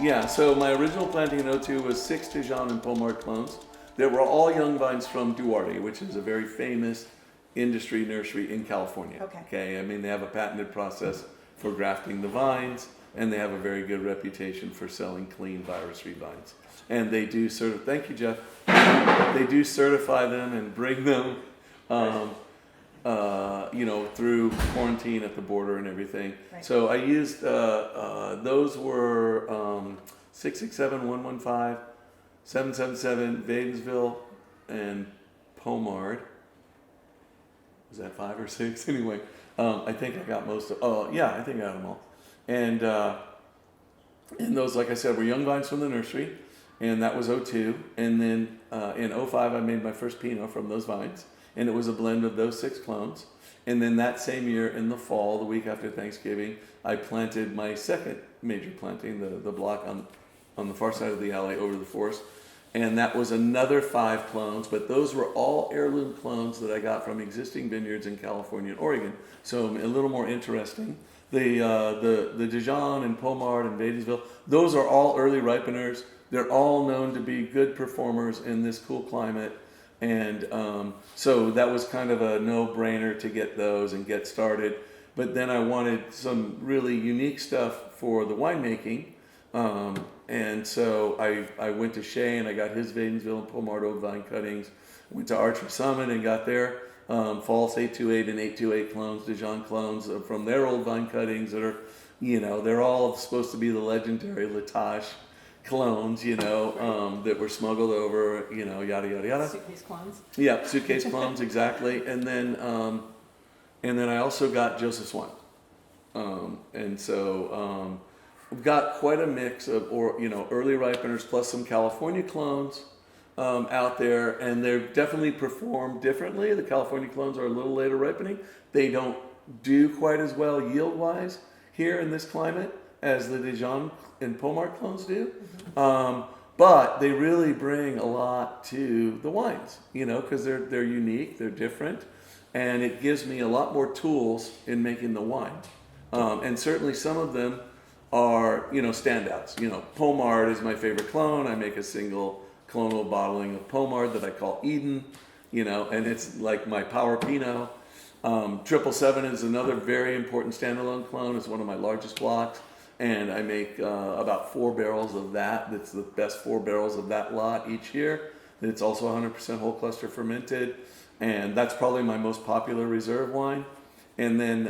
Yeah, so my original planting in '02 was 6 Dijon and Pommard clones that were all young vines from Duarte, which is a very famous industry nursery in California. Okay. I mean, they have a patented process for grafting the vines, and they have a very good reputation for selling clean virus-free vines. And they do thank you, Jeff. They do certify them and bring them, through quarantine at the border and everything. Right. So I used, those were 667, 115, 777, Vadensville, and Pommard. Was that 5 or 6? Anyway, I think I got most of. Oh, yeah, I think I got them all. And those, like I said, were young vines from the nursery, and that was '02. And then in '05, I made my first Pinot from those vines, and it was a blend of those 6 clones. And then that same year, in the fall, the week after Thanksgiving, I planted my second major planting, the block on the far side of the alley over the forest. And that was another 5 clones, but those were all heirloom clones that I got from existing vineyards in California and Oregon. So a little more interesting. The Dijon and Pommard and Vadensville, those are all early ripeners. They're all known to be good performers in this cool climate. And so that was kind of a no-brainer to get those and get started. But then I wanted some really unique stuff for the winemaking. And so I went to Shea and I got his Vadensville and Pommard oak vine cuttings. Went to Archery Summit and got their false 828 and 828 clones, Dijon clones from their old vine cuttings that are, they're all supposed to be the legendary Latache clones, that were smuggled over, yada, yada, yada. Suitcase clones. Yeah, suitcase clones, exactly. And then I also got Joseph Swan. And so we've got quite a mix of, early ripeners plus some California clones out there, and they're definitely perform differently. The California clones are a little later ripening. They don't do quite as well yield-wise here in this climate as the Dijon and Pommard clones do. But they really bring a lot to the wines, because they're unique, they're different, and it gives me a lot more tools in making the wine. And certainly some of them are, standouts. Pommard is my favorite clone. I make a single clonal bottling of Pommard that I call Eden, and it's like my power Pinot. 777 is another very important standalone clone. It's one of my largest blocks, and I make about 4 barrels of that. That's the best 4 barrels of that lot each year. And it's also 100% whole cluster fermented, and that's probably my most popular reserve wine. And then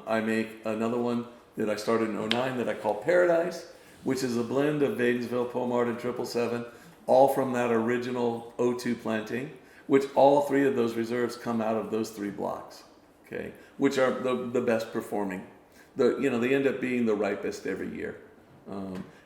I make another one that I started in '09 that I call Paradise, which is a blend of Vadensville, Pommard, and 777, all from that original '02 planting, which all 3 of those reserves come out of those 3 blocks, okay, which are the best performing. They end up being the ripest every year.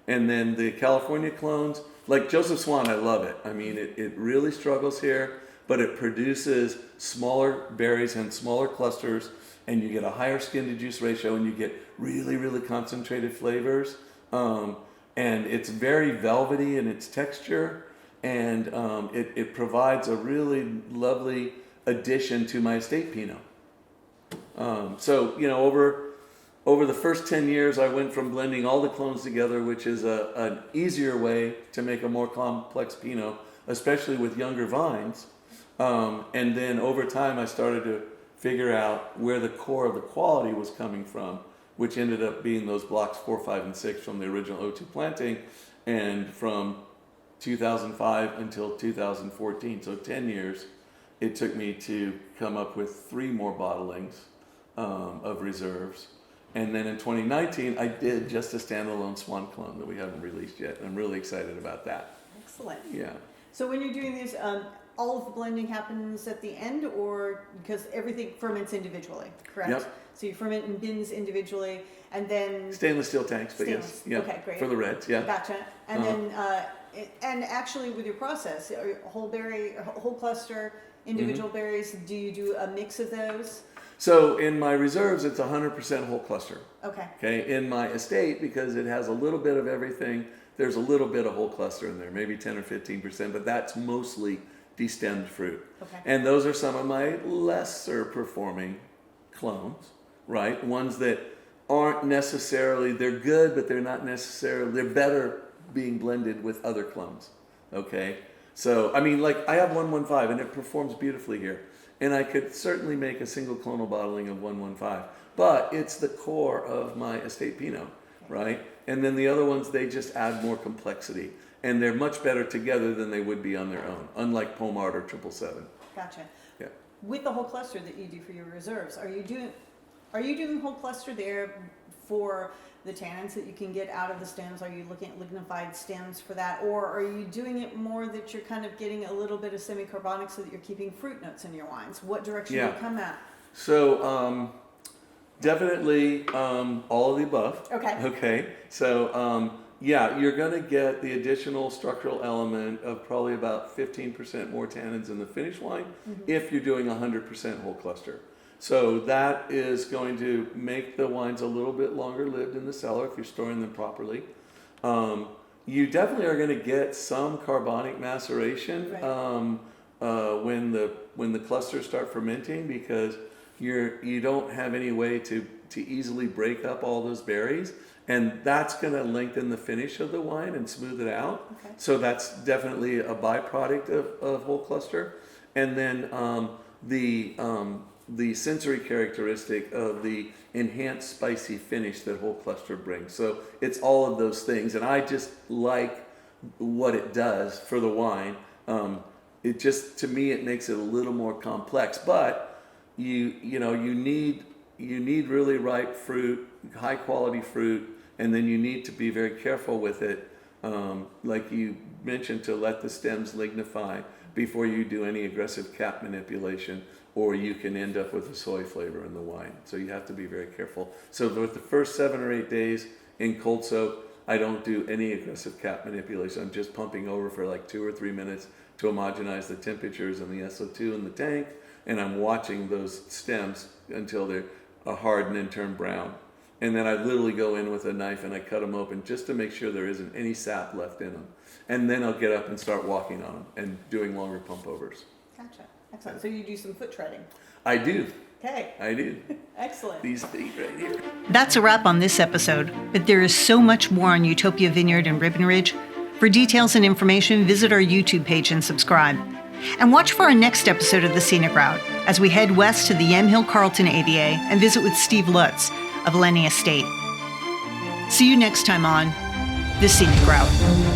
And then the California clones, like Joseph Swan, I love it. I mean, it really struggles here, but it produces smaller berries and smaller clusters, and you get a higher skin to juice ratio, and you get really, really concentrated flavors. And it's very velvety in its texture, and it provides a really lovely addition to my estate Pinot. Over the first 10 years, I went from blending all the clones together, which is an easier way to make a more complex Pinot, especially with younger vines. And then over time, I started to figure out where the core of the quality was coming from, which ended up being those blocks 4, 5, and 6 from the original '02 planting, and from 2005 until 2014, so 10 years, it took me to come up with 3 more bottlings of reserves. And then in 2019, I did just a standalone Swan clone that we haven't released yet. I'm really excited about that. Excellent. Yeah. So when you're doing these, all of the blending happens at the end, or because everything ferments individually, correct? Yep. So you ferment in bins individually, and then Stainless steel tanks, but Stainless. yes. Yeah. Okay, great. For the reds, yeah. Gotcha. And then, and actually with your process, whole berry, whole cluster, individual berries, do you do a mix of those? So in my reserves, it's 100% whole cluster. Okay. Okay. In my estate, because it has a little bit of everything, there's a little bit of whole cluster in there, maybe 10 or 15%, but that's mostly destemmed fruit. Okay. And those are some of my lesser performing clones, right? Ones that aren't necessarily, they're good, but they're not necessarily, they're better being blended with other clones. Okay, so I mean, like I have 115 and it performs beautifully here, and I could certainly make a single clonal bottling of 115, but it's the core of my estate Pinot, right? And then the other ones, they just add more complexity, and they're much better together than they would be on their own, unlike Pomard or 777. Gotcha. Yeah. With the whole cluster that you do for your reserves, are you doing whole cluster there for the tannins that you can get out of the stems? Are you looking at lignified stems for that, or are you doing it more that you're kind of getting a little bit of semi-carbonic so that you're keeping fruit notes in your wines? What direction do you come at? So definitely all of the above. Okay. Okay. So yeah, you're going to get the additional structural element of probably about 15% more tannins in the finished wine if you're doing 100% whole cluster. So that is going to make the wines a little bit longer lived in the cellar if you're storing them properly. You definitely are going to get some carbonic maceration when the clusters start fermenting, because you don't have any way to easily break up all those berries, and that's going to lengthen the finish of the wine and smooth it out. Okay. So that's definitely a byproduct of whole cluster. And then the sensory characteristic of the enhanced spicy finish that whole cluster brings. So it's all of those things, and I just like what it does for the wine. It just, to me, it makes it a little more complex, but you need really ripe fruit, high quality fruit, and then you need to be very careful with it, like you mentioned, to let the stems lignify before you do any aggressive cap manipulation, or you can end up with a soy flavor in the wine. So you have to be very careful. So with the first 7 or 8 days in cold soak, I don't do any aggressive cap manipulation. I'm just pumping over for like 2 or 3 minutes to homogenize the temperatures and the SO2 in the tank, and I'm watching those stems until they're harden and turn brown. And then I literally go in with a knife and I cut them open just to make sure there isn't any sap left in them. And then I'll get up and start walking on them and doing longer pump overs. Gotcha. Excellent. So you do some foot treading. I do. Okay. I do. Excellent. These feet right here. That's a wrap on this episode, but there is so much more on Utopia Vineyard and Ribbon Ridge. For details and information, visit our YouTube page and subscribe. And watch for our next episode of the Scenic Route as we head west to the Yamhill Carlton AVA and visit with Steve Lutz of Lenny Estate. See you next time on The Scenic Route.